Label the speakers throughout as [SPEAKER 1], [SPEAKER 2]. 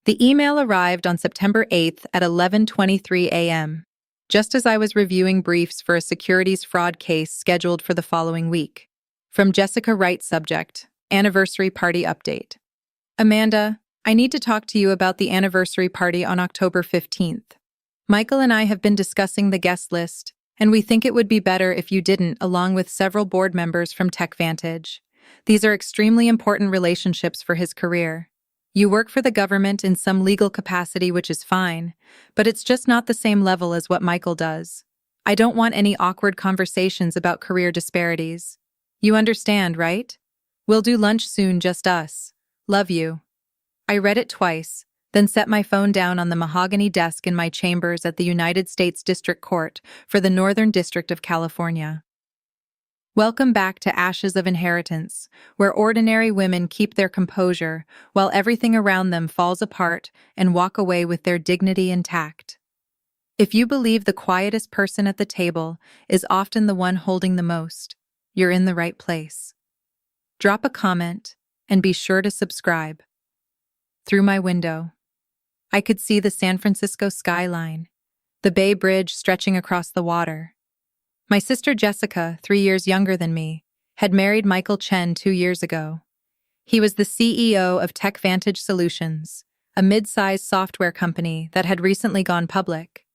[SPEAKER 1] The email arrived on September 8th at 11:23 a.m., just as I was reviewing briefs for a securities fraud case scheduled for the following week. From Jessica Wright, subject, Anniversary Party Update. Amanda, I need to talk to you about the anniversary party on October 15th. Michael and I have been discussing the guest list, and we think it would be better if you didn't, along with several board members from techvantage. These are extremely important relationships for his career. You work for the government in some legal capacity, which is fine, but it's just not the same level as what Michael does. I don't want any awkward conversations about career disparities. You understand, right? We'll do lunch soon, just us. Love you. I read it twice, then set my phone down on the mahogany desk in my chambers at the United States District Court for the Northern District of California. Welcome back to Ashes of Inheritance, where ordinary women keep their composure while everything around them falls apart and walk away with their dignity intact. If you believe the quietest person at the table is often the one holding the most, you're in the right place. Drop a comment and be sure to subscribe. Through my window, I could see the San Francisco skyline, the Bay Bridge stretching across the water. My sister Jessica, 3 years younger than me, had married Michael Chen 2 years ago. He was the CEO of techvantage Solutions, a mid-sized software company that had recently gone public.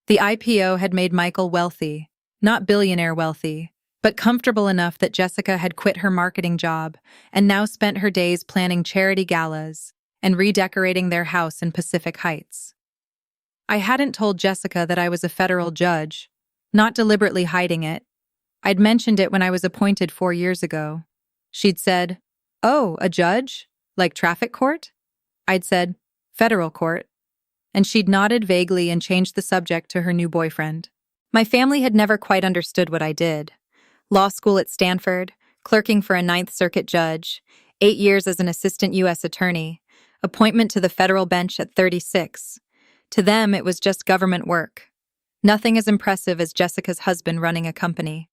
[SPEAKER 1] The IPO had made Michael wealthy, not billionaire wealthy, but comfortable enough that Jessica had quit her marketing job and now spent her days planning charity galas and redecorating their house in Pacific Heights. I hadn't told Jessica that I was a federal judge, not deliberately hiding it. I'd mentioned it when I was appointed 4 years ago. She'd said, "Oh, a judge? Like traffic court?" I'd said, "Federal court." And she'd nodded vaguely and changed the subject to her new boyfriend. My family had never quite understood what I did. Law school at Stanford, clerking for a Ninth Circuit judge, 8 years as an assistant U.S. attorney, appointment to the federal bench at 36. To them, it was just government work. Nothing as impressive as Jessica's husband running a company.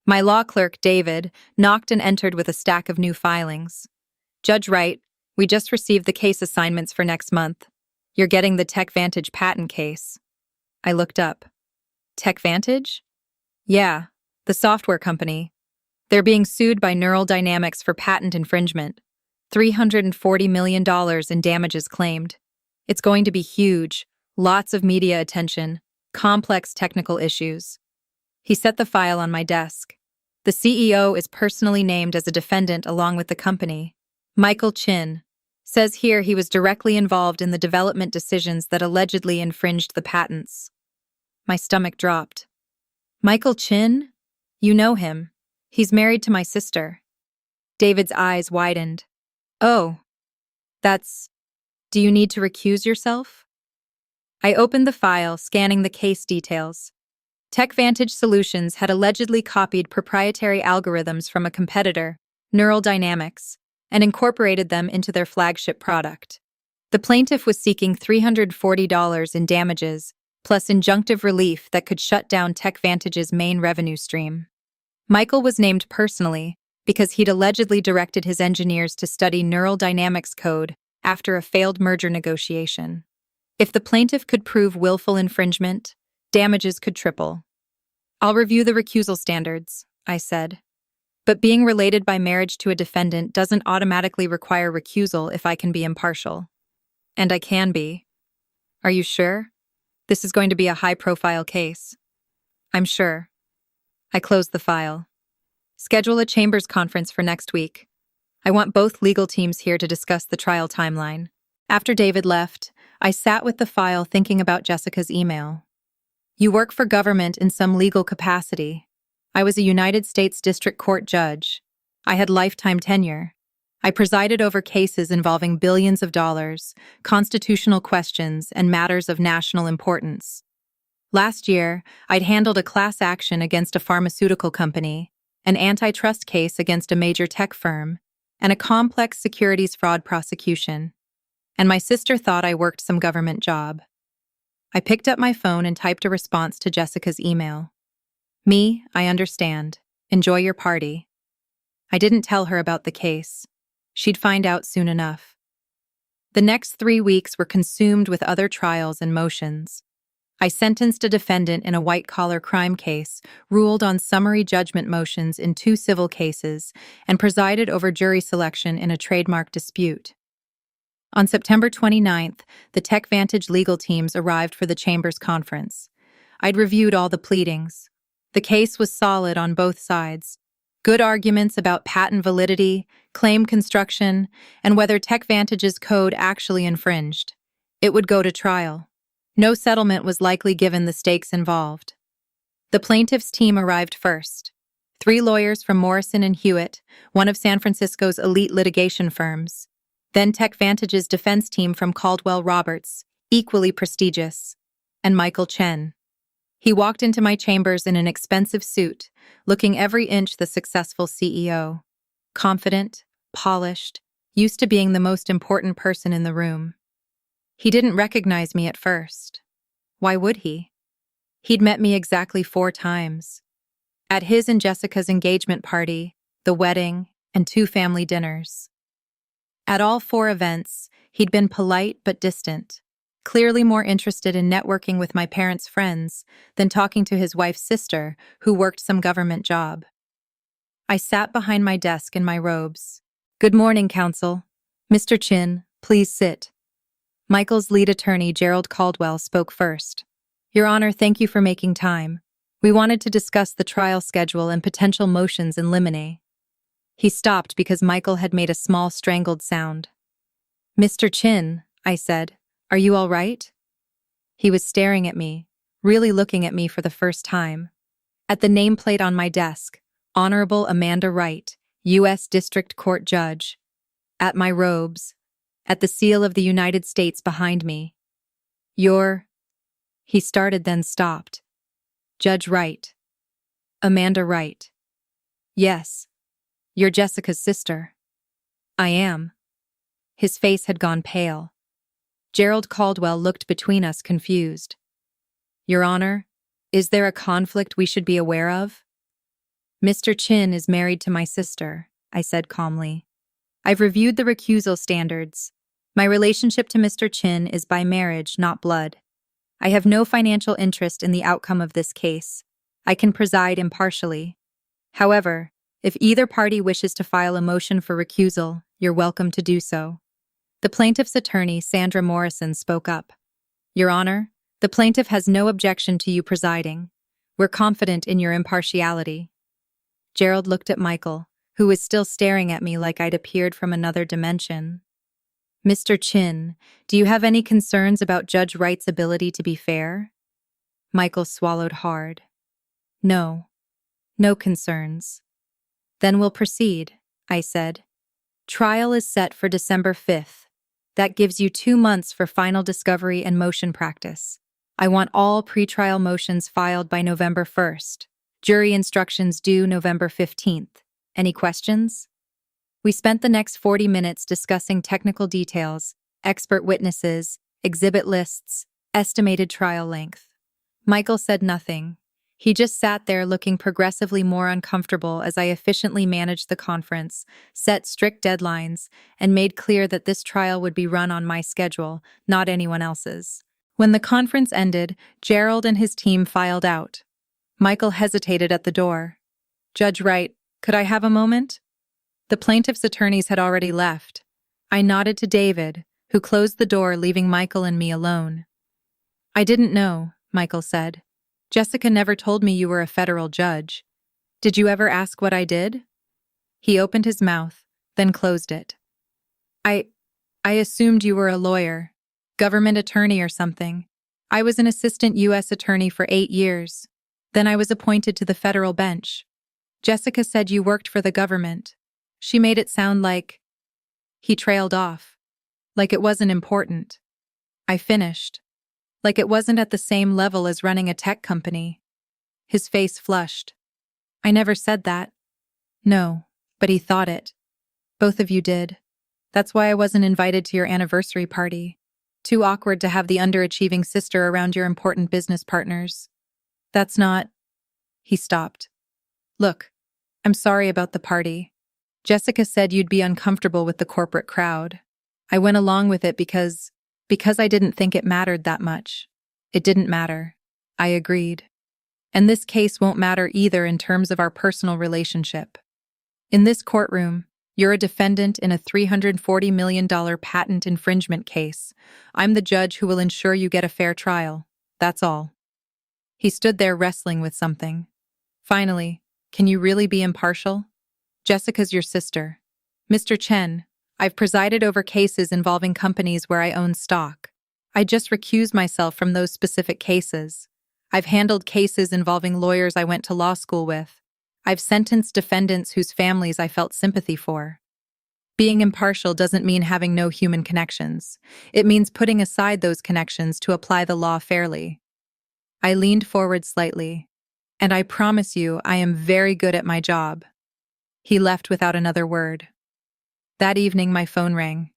[SPEAKER 1] My law clerk, David, knocked and entered with a stack of new filings. "Judge Wright, we just received the case assignments for next month. You're getting the techvantage patent case." I looked up. Techvantage? Yeah, the software company. They're being sued by Neural Dynamics for patent infringement. $340 million in damages claimed. It's going to be huge, lots of media attention, complex technical issues. He set the file on my desk. The CEO is personally named as a defendant along with the company. Michael Chin. Says here he was directly involved in the development decisions that allegedly infringed the patents. My stomach dropped. Michael Chin? You know him. He's married to my sister. David's eyes widened. Oh, do you need to recuse yourself? I opened the file, scanning the case details. Techvantage Solutions had allegedly copied proprietary algorithms from a competitor, Neural Dynamics, and incorporated them into their flagship product. The plaintiff was seeking $340 in damages, plus injunctive relief that could shut down techvantage's main revenue stream. Michael was named personally because he'd allegedly directed his engineers to study Neural Dynamics code after a failed merger negotiation. If the plaintiff could prove willful infringement, damages could triple. "I'll review the recusal standards," I said. "But being related by marriage to a defendant doesn't automatically require recusal if I can be impartial." And I can be. "Are you sure? This is going to be a high-profile case." "I'm sure." I closed the file. "Schedule a chambers conference for next week. I want both legal teams here to discuss the trial timeline." After David left, I sat with the file thinking about Jessica's email. You work for government in some legal capacity. I was a United States District Court judge. I had lifetime tenure. I presided over cases involving billions of dollars, constitutional questions, and matters of national importance. Last year, I'd handled a class action against a pharmaceutical company, an antitrust case against a major tech firm, and a complex securities fraud prosecution. And my sister thought I worked some government job. I picked up my phone and typed a response to Jessica's email. "Me, I understand. Enjoy your party." I didn't tell her about the case. She'd find out soon enough. The next 3 weeks were consumed with other trials and motions. I sentenced a defendant in a white-collar crime case, ruled on summary judgment motions in 2 civil cases, and presided over jury selection in a trademark dispute. On September 29th, the techvantage legal teams arrived for the Chamber's conference. I'd reviewed all the pleadings. The case was solid on both sides. Good arguments about patent validity, claim construction, and whether techvantage's code actually infringed. It would go to trial. No settlement was likely given the stakes involved. The plaintiff's team arrived first. 3 lawyers from Morrison & Hewitt, one of San Francisco's elite litigation firms. Then techvantage's defense team from Caldwell Roberts, equally prestigious. And Michael Chen. He walked into my chambers in an expensive suit, looking every inch the successful CEO. Confident, polished, used to being the most important person in the room. He didn't recognize me at first. Why would he? He'd met me exactly 4 times. At his and Jessica's engagement party, the wedding, and 2 family dinners. At all 4 events, he'd been polite but distant, clearly more interested in networking with my parents' friends than talking to his wife's sister, who worked some government job. I sat behind my desk in my robes. "Good morning, counsel. Mr. Chin, please sit." Michael's lead attorney, Gerald Caldwell, spoke first. "Your Honor, thank you for making time. We wanted to discuss the trial schedule and potential motions in limine." He stopped because Michael had made a small strangled sound. "Mr. Chin," I said, "are you all right?" He was staring at me, really looking at me for the first time. At the nameplate on my desk, Honorable Amanda Wright, U.S. District Court Judge. At my robes. At the seal of the United States behind me. "You're—" He started then stopped. "Judge Wright. Amanda Wright." "Yes. You're Jessica's sister." "I am." His face had gone pale. Gerald Caldwell looked between us, confused. "Your Honor, is there a conflict we should be aware of?" "Mr. Chin is married to my sister," I said calmly. "I've reviewed the recusal standards. My relationship to Mr. Chin is by marriage, not blood. I have no financial interest in the outcome of this case. I can preside impartially. However, if either party wishes to file a motion for recusal, you're welcome to do so." The plaintiff's attorney, Sandra Morrison, spoke up. "Your Honor, the plaintiff has no objection to you presiding. We're confident in your impartiality." Gerald looked at Michael, who was still staring at me like I'd appeared from another dimension. "Mr. Chin, do you have any concerns about Judge Wright's ability to be fair?" Michael swallowed hard. "No. No concerns." "Then we'll proceed," I said. "Trial is set for December 5th. That gives you 2 months for final discovery and motion practice. I want all pretrial motions filed by November 1st. Jury instructions due November 15th. Any questions?" We spent the next 40 minutes discussing technical details, expert witnesses, exhibit lists, estimated trial length. Michael said nothing. He just sat there looking progressively more uncomfortable as I efficiently managed the conference, set strict deadlines, and made clear that this trial would be run on my schedule, not anyone else's. When the conference ended, Gerald and his team filed out. Michael hesitated at the door. "Judge Wright, could I have a moment?" The plaintiff's attorneys had already left. I nodded to David, who closed the door, leaving Michael and me alone. "I didn't know," Michael said. "Jessica never told me you were a federal judge. Did you ever ask what I did?" He opened his mouth, then closed it. I assumed you were a lawyer, government attorney or something. I was an assistant U.S. attorney for 8 years. Then I was appointed to the federal bench. Jessica said you worked for the government. She made it sound like—" He trailed off. "Like it wasn't important." I finished. "Like it wasn't at the same level as running a tech company." His face flushed. "I never said that." "No, but he thought it. Both of you did. That's why I wasn't invited to your anniversary party. Too awkward to have the underachieving sister around your important business partners. That's not—" He stopped. "Look, I'm sorry about the party. Jessica said you'd be uncomfortable with the corporate crowd. I went along with it because I didn't think it mattered that much. It didn't matter. I agreed. And this case won't matter either in terms of our personal relationship. In this courtroom, you're a defendant in a $340 million patent infringement case. I'm the judge who will ensure you get a fair trial. That's all. He stood there wrestling with something. Finally, can you really be impartial? Jessica's your sister. Mr. Chen, I've presided over cases involving companies where I own stock. I just recuse myself from those specific cases. I've handled cases involving lawyers I went to law school with. I've sentenced defendants whose families I felt sympathy for. Being impartial doesn't mean having no human connections. It means putting aside those connections to apply the law fairly. I leaned forward slightly. And I promise you, I am very good at my job. He left without another word. That evening, my phone rang.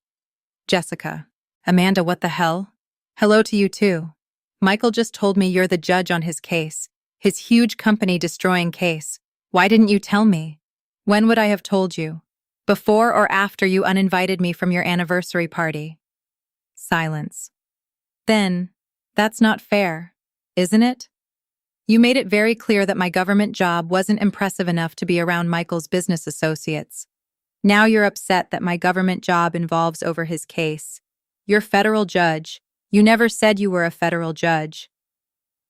[SPEAKER 1] Jessica. Amanda, what the hell? Hello to you too. Michael just told me you're the judge on his case. His huge company-destroying case. Why didn't you tell me? When would I have told you? Before or after you uninvited me from your anniversary party? Silence. Then, that's not fair, isn't it? You made it very clear that my government job wasn't impressive enough to be around Michael's business associates. Now you're upset that my government job involves over his case. You're federal judge. You never said you were a federal judge.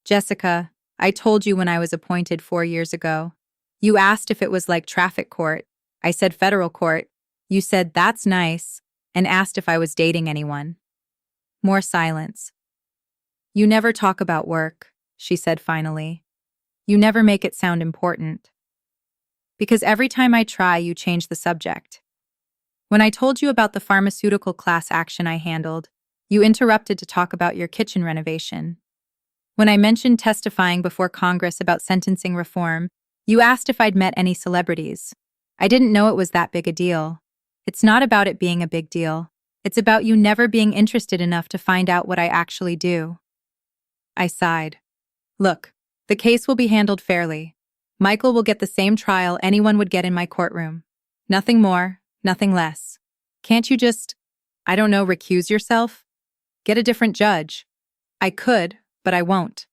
[SPEAKER 1] Jessica, I told you when I was appointed 4 years ago. You asked if it was like traffic court. I said federal court. You said that's nice, and asked if I was dating anyone. More silence. You never talk about work, she said finally. You never make it sound important. Because every time I try, you change the subject. When I told you about the pharmaceutical class action I handled, you interrupted to talk about your kitchen renovation. When I mentioned testifying before Congress about sentencing reform, you asked if I'd met any celebrities. I didn't know it was that big a deal. It's not about it being a big deal. It's about you never being interested enough to find out what I actually do. I sighed. Look, the case will be handled fairly. Michael will get the same trial anyone would get in my courtroom. Nothing more, nothing less. Can't you just, I don't know, recuse yourself? Get a different judge. I could, but I won't.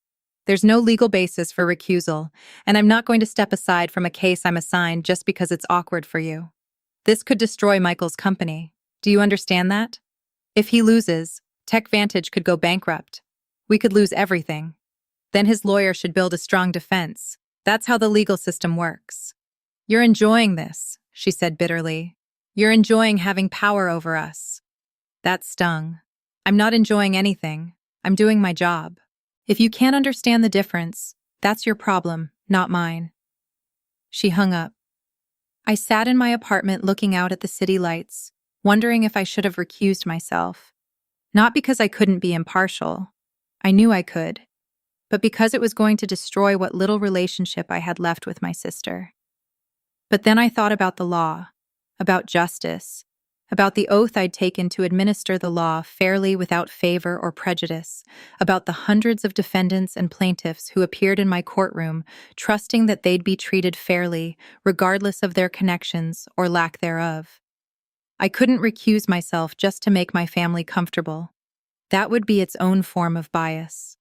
[SPEAKER 1] There's no legal basis for recusal, and I'm not going to step aside from a case I'm assigned just because it's awkward for you. This could destroy Michael's company. Do you understand that? If he loses, techvantage could go bankrupt. We could lose everything. Then his lawyer should build a strong defense. That's how the legal system works. You're enjoying this, she said bitterly. You're enjoying having power over us. That stung. I'm not enjoying anything. I'm doing my job. If you can't understand the difference, that's your problem, not mine. She hung up. I sat in my apartment looking out at the city lights, wondering if I should have recused myself. Not because I couldn't be impartial. I knew I could. But because it was going to destroy what little relationship I had left with my sister. But then I thought about the law, about justice, about the oath I'd taken to administer the law fairly without favor or prejudice, about the hundreds of defendants and plaintiffs who appeared in my courtroom, trusting that they'd be treated fairly, regardless of their connections or lack thereof. I couldn't recuse myself just to make my family comfortable. That would be its own form of bias.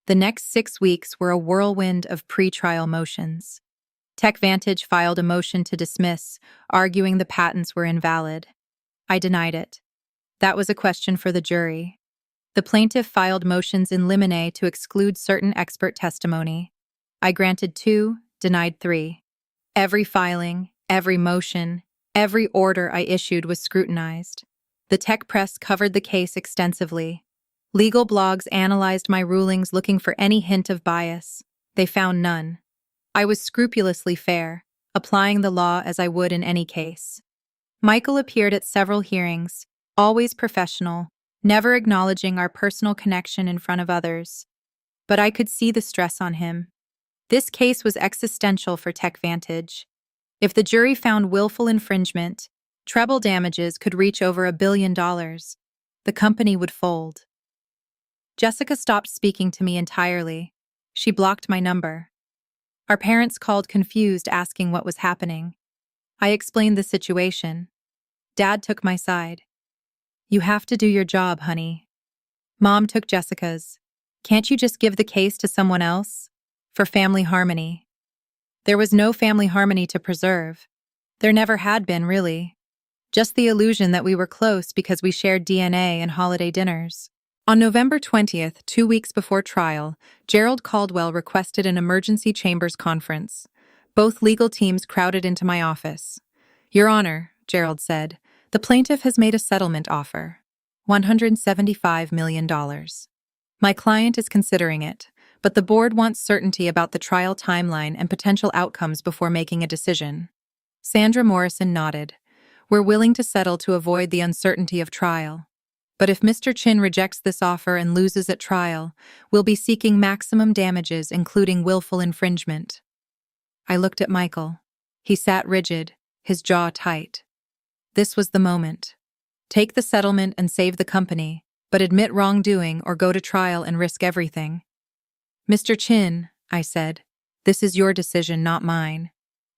[SPEAKER 1] The next 6 weeks were a whirlwind of pre-trial motions. Techvantage filed a motion to dismiss, arguing the patents were invalid. I denied it. That was a question for the jury. The plaintiff filed motions in limine to exclude certain expert testimony. I granted 2, denied 3. Every filing, every motion, every order I issued was scrutinized. The tech press covered the case extensively. Legal blogs analyzed my rulings looking for any hint of bias. They found none. I was scrupulously fair, applying the law as I would in any case. Michael appeared at several hearings, always professional, never acknowledging our personal connection in front of others. But I could see the stress on him. This case was existential for techvantage. If the jury found willful infringement, treble damages could reach over $1 billion. The company would fold. Jessica stopped speaking to me entirely. She blocked my number. Our parents called confused, asking what was happening. I explained the situation. Dad took my side. You have to do your job, honey. Mom took Jessica's. Can't you just give the case to someone else? For family harmony. There was no family harmony to preserve. There never had been, really. Just the illusion that we were close because we shared DNA and holiday dinners. On November 20th, 2 weeks before trial, Gerald Caldwell requested an emergency chambers conference. Both legal teams crowded into my office. Your Honor, Gerald said, the plaintiff has made a settlement offer. $175 million. My client is considering it, but the board wants certainty about the trial timeline and potential outcomes before making a decision. Sandra Morrison nodded. We're willing to settle to avoid the uncertainty of trial. But if Mr. Chin rejects this offer and loses at trial, we'll be seeking maximum damages, including willful infringement. I looked at Michael. He sat rigid, his jaw tight. This was the moment. Take the settlement and save the company, but admit wrongdoing or go to trial and risk everything. Mr. Chin, I said, this is your decision, not mine.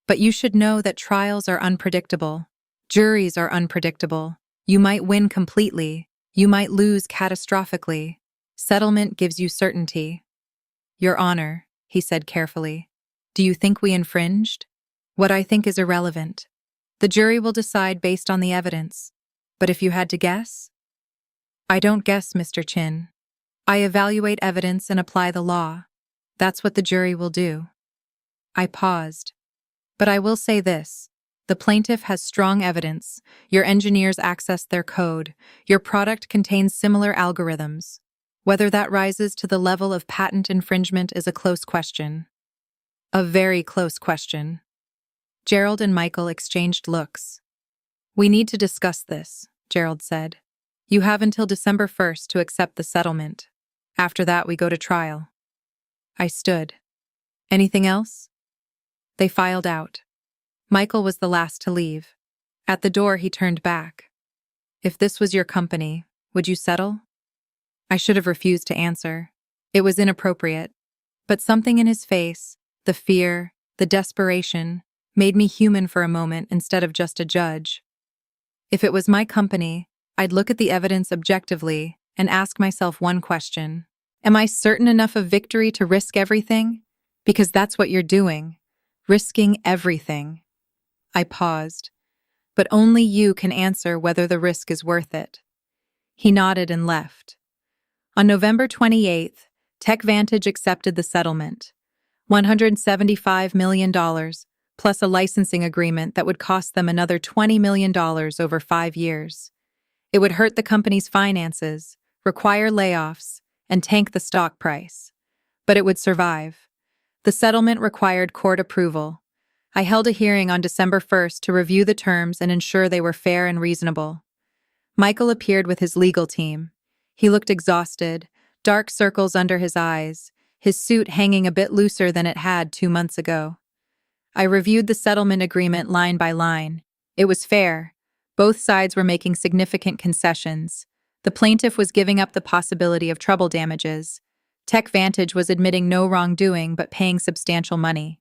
[SPEAKER 1] But you should know that trials are unpredictable. Juries are unpredictable. You might win completely. You might lose catastrophically. Settlement gives you certainty. Your Honor, he said carefully, do you think we infringed? What I think is irrelevant. The jury will decide based on the evidence. But if you had to guess? I don't guess, Mr. Chin. I evaluate evidence and apply the law. That's what the jury will do. I paused. But I will say this. The plaintiff has strong evidence. Your engineers accessed their code. Your product contains similar algorithms. Whether that rises to the level of patent infringement is a close question. A very close question. Gerald and Michael exchanged looks. We need to discuss this, Gerald said. You have until December 1st to accept the settlement. After that, we go to trial. I stood. Anything else? They filed out. Michael was the last to leave. At the door, he turned back. If this was your company, would you settle? I should have refused to answer. It was inappropriate. But something in his face, the fear, the desperation, made me human for a moment instead of just a judge. If it was my company, I'd look at the evidence objectively and ask myself one question. Am I certain enough of victory to risk everything? Because that's what you're doing. Risking everything. I paused. But only you can answer whether the risk is worth it. He nodded and left. On November 28th, TechVantage accepted the settlement. $175 million, plus a licensing agreement that would cost them another $20 million over 5 years. It would hurt the company's finances, require layoffs, and tank the stock price. But it would survive. The settlement required court approval. I held a hearing on December 1st to review the terms and ensure they were fair and reasonable. Michael appeared with his legal team. He looked exhausted, dark circles under his eyes, his suit hanging a bit looser than it had 2 months ago. I reviewed the settlement agreement line by line. It was fair. Both sides were making significant concessions. The plaintiff was giving up the possibility of trouble damages. TechVantage was admitting no wrongdoing but paying substantial money.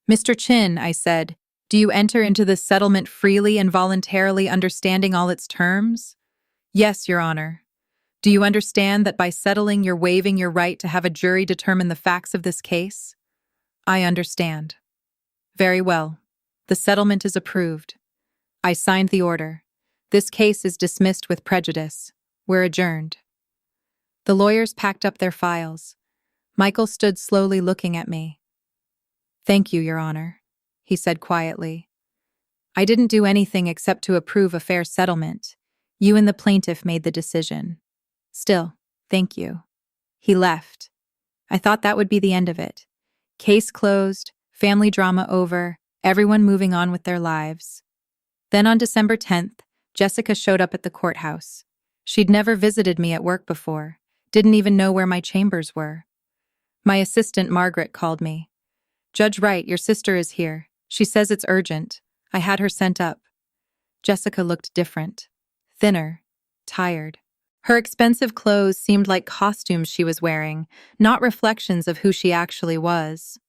[SPEAKER 1] Mr. Chin, I said, do you enter into this settlement freely and voluntarily, understanding all its terms? Yes, Your Honor. Do you understand that by settling you're waiving your right to have a jury determine the facts of this case? I understand. Very well. The settlement is approved. I signed the order. This case is dismissed with prejudice. We're adjourned. The lawyers packed up their files. Michael stood slowly looking at me. Thank you, Your Honor, he said quietly. I didn't do anything except to approve a fair settlement. You and the plaintiff made the decision. Still, thank you. He left. I thought that would be the end of it. Case closed, family drama over, everyone moving on with their lives. Then on December 10th, Jessica showed up at the courthouse. She'd never visited me at work before, didn't even know where my chambers were. My assistant, Margaret, called me. Judge Wright, your sister is here. She says it's urgent. I had her sent up. Jessica looked different. Thinner. Tired. Her expensive clothes seemed like costumes she was wearing, not reflections of who she actually was.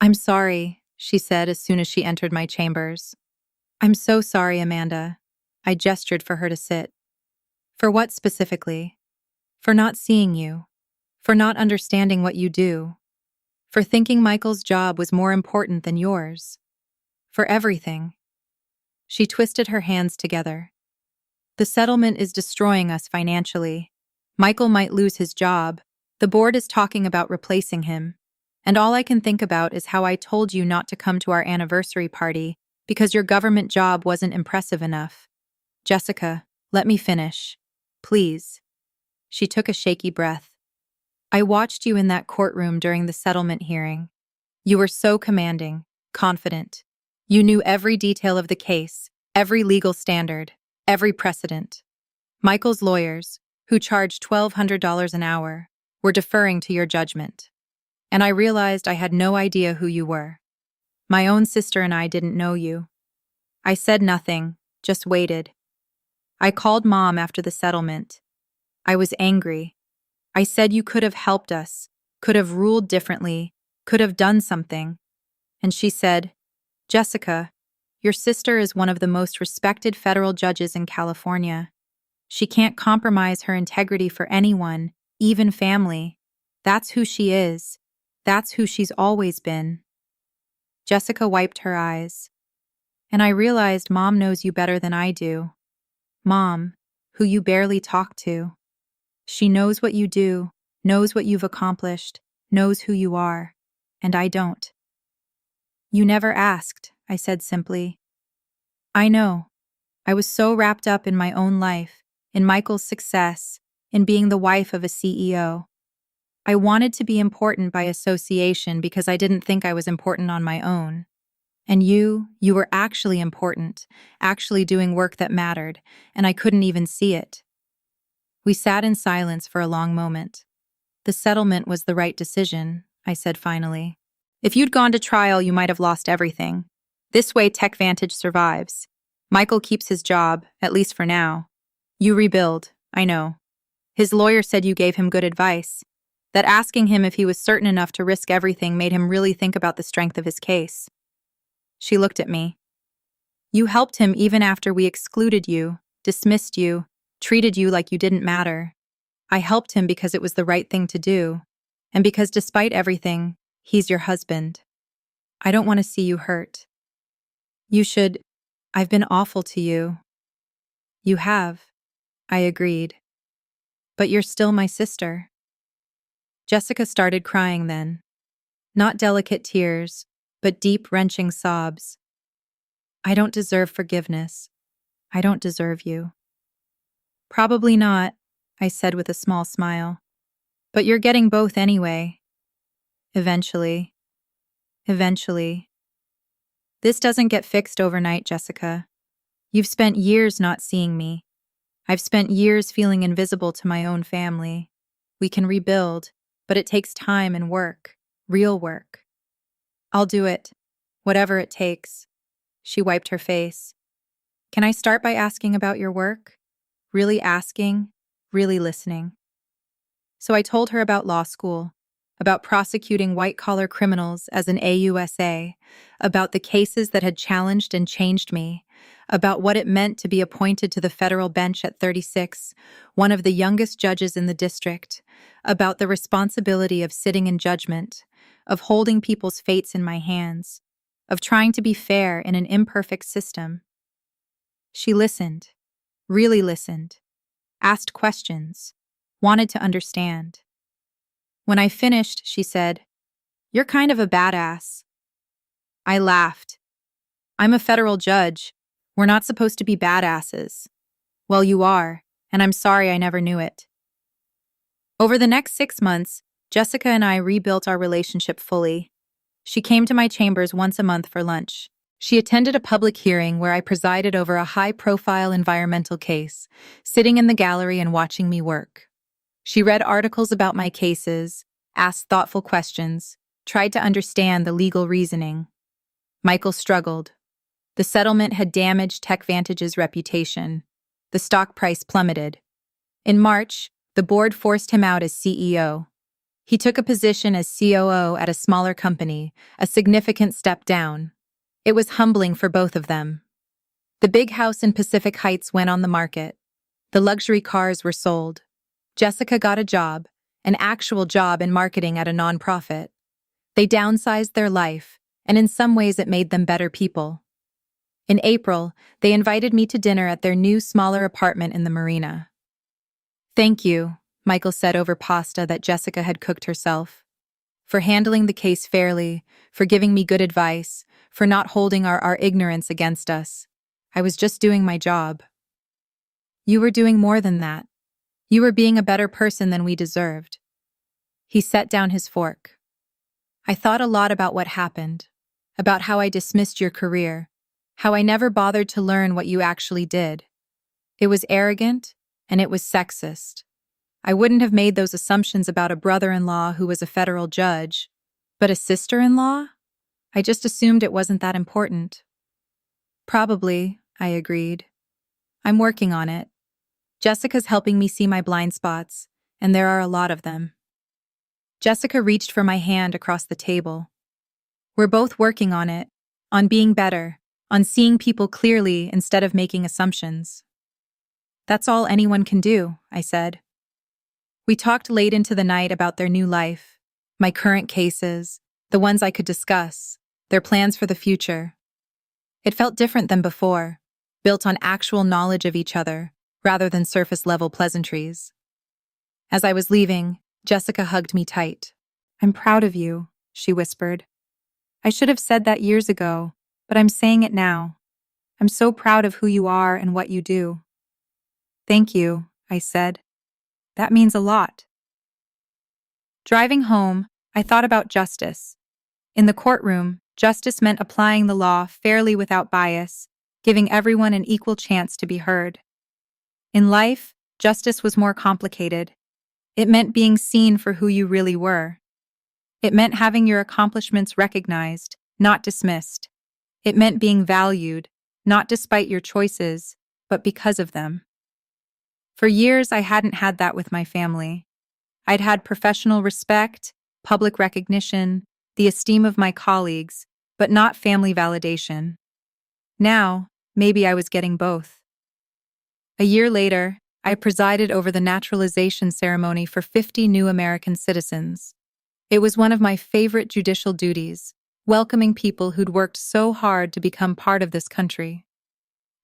[SPEAKER 1] I'm sorry, she said as soon as she entered my chambers. I'm so sorry, Amanda. I gestured for her to sit. For what specifically? For not seeing you. For not understanding what you do. For thinking Michael's job was more important than yours. For everything. She twisted her hands together. The settlement is destroying us financially. Michael might lose his job. The board is talking about replacing him. And all I can think about is how I told you not to come to our anniversary party because your government job wasn't impressive enough. Jessica, let me finish. Please. She took a shaky breath. I watched you in that courtroom during the settlement hearing. You were so commanding, confident. You knew every detail of the case, every legal standard, every precedent. Michael's lawyers, who charged $1,200 an hour, were deferring to your judgment. And I realized I had no idea who you were. My own sister and I didn't know you. I said nothing, just waited. I called Mom after the settlement. I was angry. I said you could have helped us, could have ruled differently, could have done something. And she said, Jessica, your sister is one of the most respected federal judges in California. She can't compromise her integrity for anyone, even family. That's who she is. That's who she's always been. Jessica wiped her eyes. And I realized Mom knows you better than I do. Mom, who you barely talk to. She knows what you do, knows what you've accomplished, knows who you are, and I don't. You never asked, I said simply. I know. I was so wrapped up in my own life, in Michael's success, in being the wife of a CEO. I wanted to be important by association because I didn't think I was important on my own. And you were actually important, actually doing work that mattered, and I couldn't even see it. We sat in silence for a long moment. The settlement was the right decision, I said finally. If you'd gone to trial, you might have lost everything. This way, techvantage survives. Michael keeps his job, at least for now. You rebuild, I know. His lawyer said you gave him good advice, that asking him if he was certain enough to risk everything made him really think about the strength of his case. She looked at me. You helped him even after we excluded you, dismissed you, treated you like you didn't matter. I helped him because it was the right thing to do, and because despite everything, he's your husband. I don't want to see you hurt. You should. I've been awful to you. You have, I agreed. But you're still my sister. Jessica started crying then. Not delicate tears, but deep, wrenching sobs. I don't deserve forgiveness. I don't deserve you. Probably not, I said with a small smile. But you're getting both anyway. Eventually. Eventually. This doesn't get fixed overnight, Jessica. You've spent years not seeing me. I've spent years feeling invisible to my own family. We can rebuild, but it takes time and work, real work. I'll do it, whatever it takes. She wiped her face. Can I start by asking about your work? Really asking, really listening. So I told her about law school, about prosecuting white-collar criminals as an AUSA, about the cases that had challenged and changed me, about what it meant to be appointed to the federal bench at 36, one of the youngest judges in the district, about the responsibility of sitting in judgment, of holding people's fates in my hands, of trying to be fair in an imperfect system. She listened, really listened, asked questions, wanted to understand. When I finished, she said, "You're kind of a badass." I laughed. I'm a federal judge. We're not supposed to be badasses. Well, you are, and I'm sorry I never knew it. Over the next 6 months, Jessica and I rebuilt our relationship fully. She came to my chambers once a month for lunch. She attended a public hearing where I presided over a high-profile environmental case, sitting in the gallery and watching me work. She read articles about my cases, asked thoughtful questions, tried to understand the legal reasoning. Michael struggled. The settlement had damaged techvantage's reputation. The stock price plummeted. In March, the board forced him out as CEO. He took a position as COO at a smaller company, a significant step down. It was humbling for both of them. The big house in Pacific Heights went on the market. The luxury cars were sold. Jessica got a job, an actual job in marketing at a nonprofit. They downsized their life, and in some ways it made them better people. In April, they invited me to dinner at their new, smaller apartment in the marina. "Thank you," Michael said over pasta that Jessica had cooked herself. "For handling the case fairly, for giving me good advice, for not holding our ignorance against us. I was just doing my job." "You were doing more than that. You were being a better person than we deserved." He set down his fork. "I thought a lot about what happened, about how I dismissed your career, how I never bothered to learn what you actually did. It was arrogant, and it was sexist. I wouldn't have made those assumptions about a brother-in-law who was a federal judge, but a sister-in-law? I just assumed it wasn't that important." "Probably," I agreed. "I'm working on it. Jessica's helping me see my blind spots, and there are a lot of them." Jessica reached for my hand across the table. "We're both working on it, on being better, on seeing people clearly instead of making assumptions." "That's all anyone can do," I said. We talked late into the night about their new life, my current cases, the ones I could discuss, their plans for the future. It felt different than before, built on actual knowledge of each other, rather than surface-level pleasantries. As I was leaving, Jessica hugged me tight. "I'm proud of you," she whispered. "I should have said that years ago, but I'm saying it now. I'm so proud of who you are and what you do." "Thank you," I said. "That means a lot." Driving home, I thought about justice. In the courtroom, justice meant applying the law fairly without bias, giving everyone an equal chance to be heard. In life, justice was more complicated. It meant being seen for who you really were. It meant having your accomplishments recognized, not dismissed. It meant being valued, not despite your choices, but because of them. For years, I hadn't had that with my family. I'd had professional respect, public recognition, the esteem of my colleagues, but not family validation. Now, maybe I was getting both. A year later, I presided over the naturalization ceremony for 50 new American citizens. It was one of my favorite judicial duties, welcoming people who'd worked so hard to become part of this country.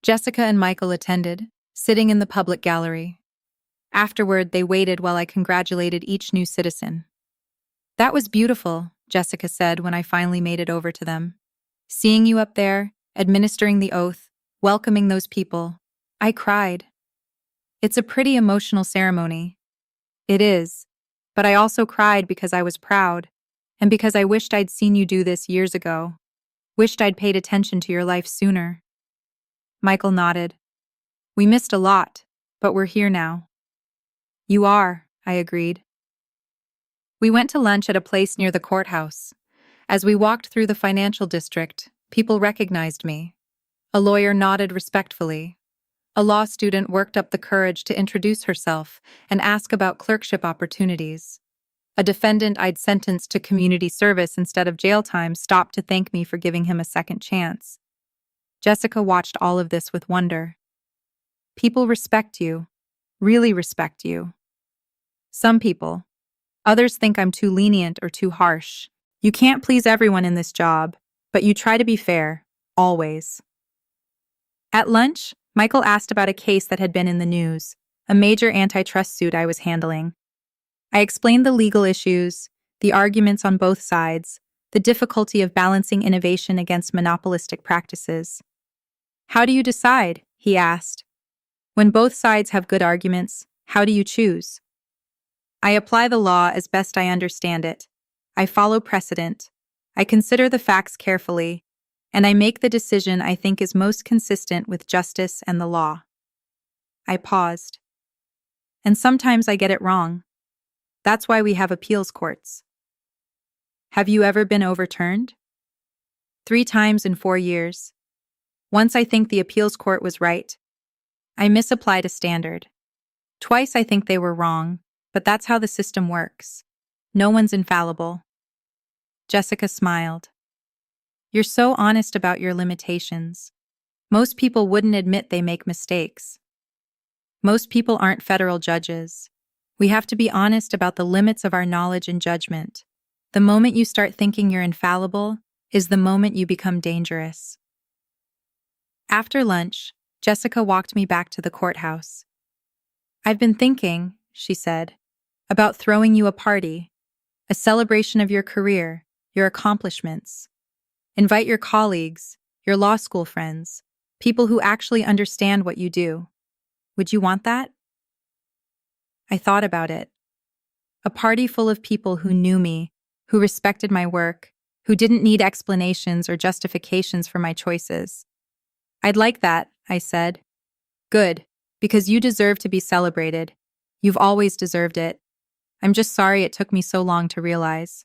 [SPEAKER 1] Jessica and Michael attended, sitting in the public gallery. Afterward, they waited while I congratulated each new citizen. "That was beautiful," Jessica said when I finally made it over to them. "Seeing you up there, administering the oath, welcoming those people, I cried." "It's a pretty emotional ceremony." "It is, but I also cried because I was proud, and because I wished I'd seen you do this years ago, wished I'd paid attention to your life sooner." Michael nodded. "We missed a lot, but we're here now." "You are," I agreed. We went to lunch at a place near the courthouse. As we walked through the financial district, people recognized me. A lawyer nodded respectfully. A law student worked up the courage to introduce herself and ask about clerkship opportunities. A defendant I'd sentenced to community service instead of jail time stopped to thank me for giving him a second chance. Jessica watched all of this with wonder. People respect you, really respect you. Some people. Others think I'm too lenient or too harsh. You can't please everyone in this job, but you try to be fair, always. At lunch, Michael asked about a case that had been in the news, a major antitrust suit I was handling. I explained the legal issues, the arguments on both sides, the difficulty of balancing innovation against monopolistic practices. "How do you decide?" he asked. "When both sides have good arguments, how do you choose?" "I apply the law as best I understand it. I follow precedent. I consider the facts carefully, and I make the decision I think is most consistent with justice and the law." I paused. "And sometimes I get it wrong. That's why we have appeals courts." "Have you ever been overturned?" 3 times in 4 years. Once I think the appeals court was right. I misapplied a standard. Twice I think they were wrong, but that's how the system works. No one's infallible. Jessica smiled. "You're so honest about your limitations. Most people wouldn't admit they make mistakes." Most people aren't federal judges. We have to be honest about the limits of our knowledge and judgment. The moment you start thinking you're infallible is the moment you become dangerous. After lunch, Jessica walked me back to the courthouse. "I've been thinking," she said, "about throwing you a party, a celebration of your career, your accomplishments. Invite your colleagues, your law school friends, people who actually understand what you do. Would you want that?" I thought about it. A party full of people who knew me, who respected my work, who didn't need explanations or justifications for my choices. "I'd like that," I said. "Good, because you deserve to be celebrated. You've always deserved it. I'm just sorry it took me so long to realize."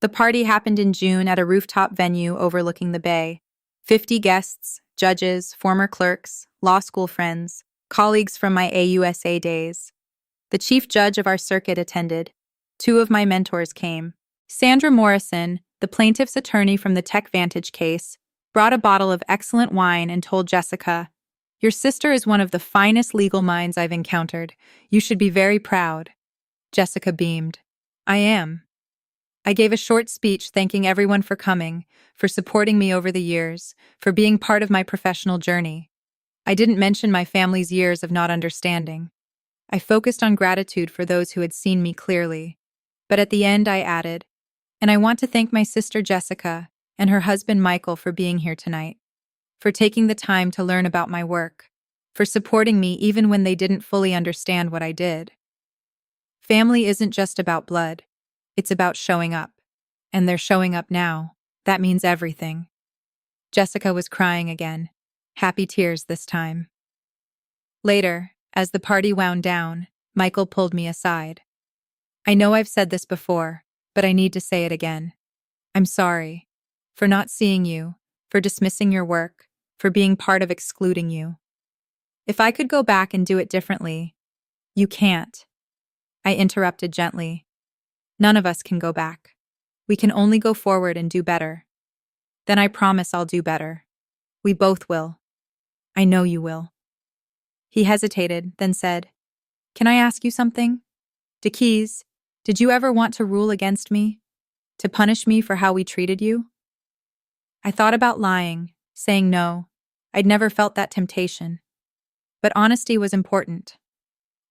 [SPEAKER 1] The party happened in June at a rooftop venue overlooking the bay. 50 guests, judges, former clerks, law school friends, colleagues from my AUSA days. The chief judge of our circuit attended. 2 of my mentors came. Sandra Morrison, the plaintiff's attorney from the techvantage case, brought a bottle of excellent wine and told Jessica, "Your sister is one of the finest legal minds I've encountered. You should be very proud." Jessica beamed. "I am." I gave a short speech thanking everyone for coming, for supporting me over the years, for being part of my professional journey. I didn't mention my family's years of not understanding. I focused on gratitude for those who had seen me clearly. But at the end I added, "And I want to thank my sister Jessica and her husband Michael for being here tonight, for taking the time to learn about my work, for supporting me even when they didn't fully understand what I did." Family isn't just about blood. It's about showing up. And they're showing up now. That means everything. Jessica was crying again. Happy tears this time. Later, as the party wound down, Michael pulled me aside. "I know I've said this before, but I need to say it again. I'm sorry. For not seeing you, for dismissing your work, for being part of excluding you. If I could go back and do it differently." "You can't," I interrupted gently. "None of us can go back. We can only go forward and do better." "Then I promise I'll do better. We both will. I know you will." He hesitated, then said, "Can I ask you something? DeKeys, did you ever want to rule against me? To punish me for how we treated you?" I thought about lying, saying no. I'd never felt that temptation. But honesty was important.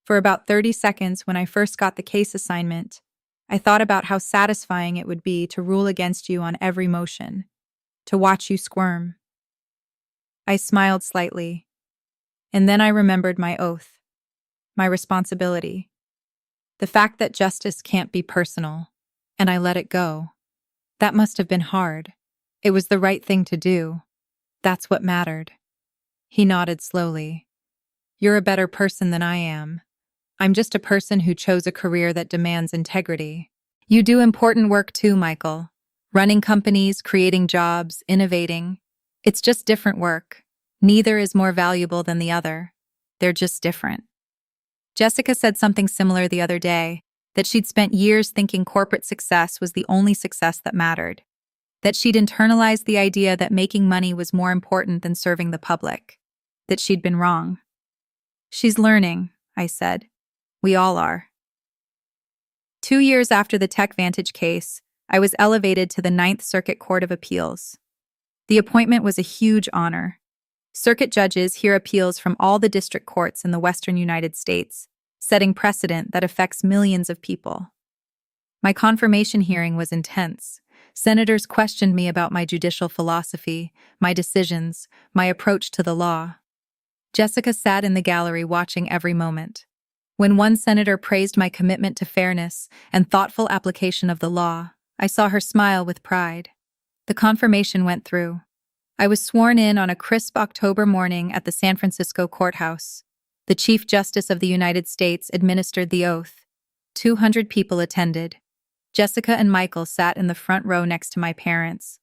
[SPEAKER 1] For about 30 seconds when I first got the case assignment, I thought about how satisfying it would be to rule against you on every motion, to watch you squirm. I smiled slightly, and then I remembered my oath, my responsibility, the fact that justice can't be personal, and I let it go. That must have been hard. It was the right thing to do. That's what mattered. He nodded slowly. "You're a better person than I am. I'm just a person who chose a career that demands integrity. You do important work too, Michael. Running companies, creating jobs, innovating. It's just different work. Neither is more valuable than the other. They're just different." Jessica said something similar the other day, that she'd spent years thinking corporate success was the only success that mattered, that she'd internalized the idea that making money was more important than serving the public, that she'd been wrong. "She's learning," I said. "We all are." 2 years after the techvantage case, I was elevated to the Ninth Circuit Court of Appeals. The appointment was a huge honor. Circuit judges hear appeals from all the district courts in the western United States, setting precedent that affects millions of people. My confirmation hearing was intense. Senators questioned me about my judicial philosophy, my decisions, my approach to the law. Jessica sat in the gallery watching every moment. When one senator praised my commitment to fairness and thoughtful application of the law, I saw her smile with pride. The confirmation went through. I was sworn in on a crisp October morning at the San Francisco courthouse. The Chief Justice of the United States administered the oath. 200 people attended. Jessica and Michael sat in the front row next to my parents.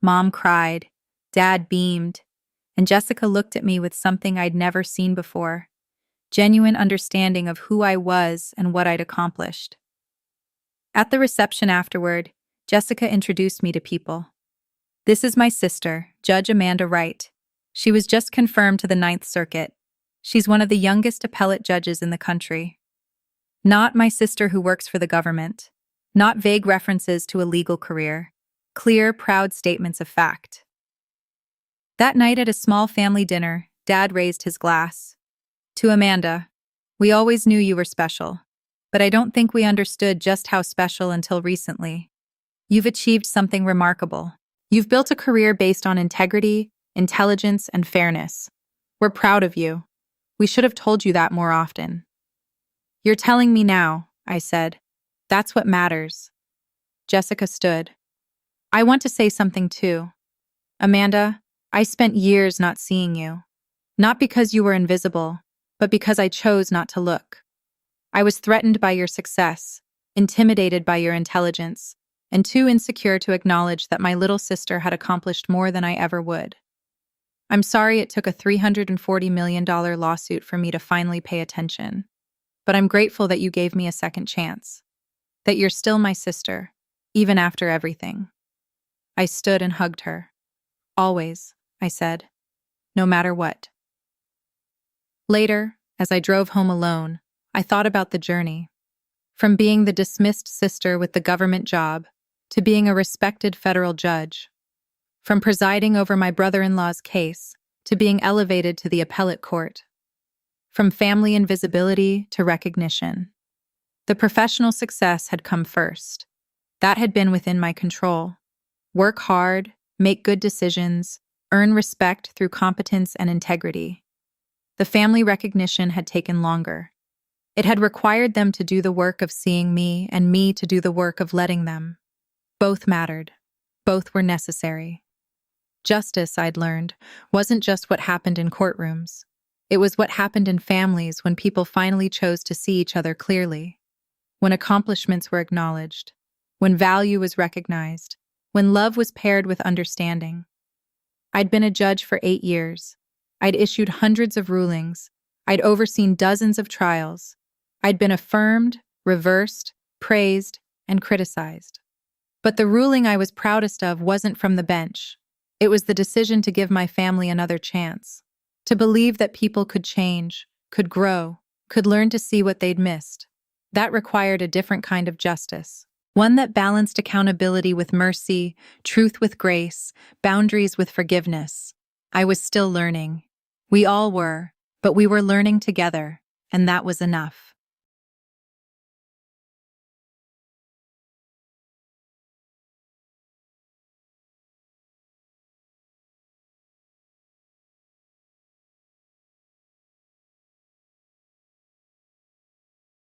[SPEAKER 1] Mom cried, Dad beamed, and Jessica looked at me with something I'd never seen before. Genuine understanding of who I was and what I'd accomplished. At the reception afterward, Jessica introduced me to people. "This is my sister, Judge Amanda Wright. She was just confirmed to the Ninth Circuit. She's one of the youngest appellate judges in the country. Not my sister who works for the government. Not vague references to a legal career. Clear, proud statements of fact. That night at a small family dinner, Dad raised his glass. To Amanda, we always knew you were special, but I don't think we understood just how special until recently. You've achieved something remarkable. You've built a career based on integrity, intelligence, and fairness. We're proud of you. We should have told you that more often. You're telling me now, I said. That's what matters. Jessica stood. I want to say something too. Amanda, I spent years not seeing you. Not because you were invisible, but because I chose not to look. I was threatened by your success, intimidated by your intelligence, and too insecure to acknowledge that my little sister had accomplished more than I ever would. I'm sorry it took a $340 million lawsuit for me to finally pay attention, but I'm grateful that you gave me a second chance, that you're still my sister, even after everything. I stood and hugged her. Always, I said, no matter what. Later, as I drove home alone, I thought about the journey. From being the dismissed sister with the government job to being a respected federal judge. From presiding over my brother-in-law's case to being elevated to the appellate court. From family invisibility to recognition. The professional success had come first. That had been within my control. Work hard, make good decisions, earn respect through competence and integrity. The family recognition had taken longer. It had required them to do the work of seeing me and me to do the work of letting them. Both mattered. Both were necessary. Justice, I'd learned, wasn't just what happened in courtrooms. It was what happened in families when people finally chose to see each other clearly. When accomplishments were acknowledged. When value was recognized. When love was paired with understanding. I'd been a judge for 8 years. I'd issued hundreds of rulings. I'd overseen dozens of trials. I'd been affirmed, reversed, praised, and criticized. But the ruling I was proudest of wasn't from the bench. It was the decision to give my family another chance. To believe that people could change, could grow, could learn to see what they'd missed. That required a different kind of justice. One that balanced accountability with mercy, truth with grace, boundaries with forgiveness. I was still learning. We all were, but we were learning together, and that was enough.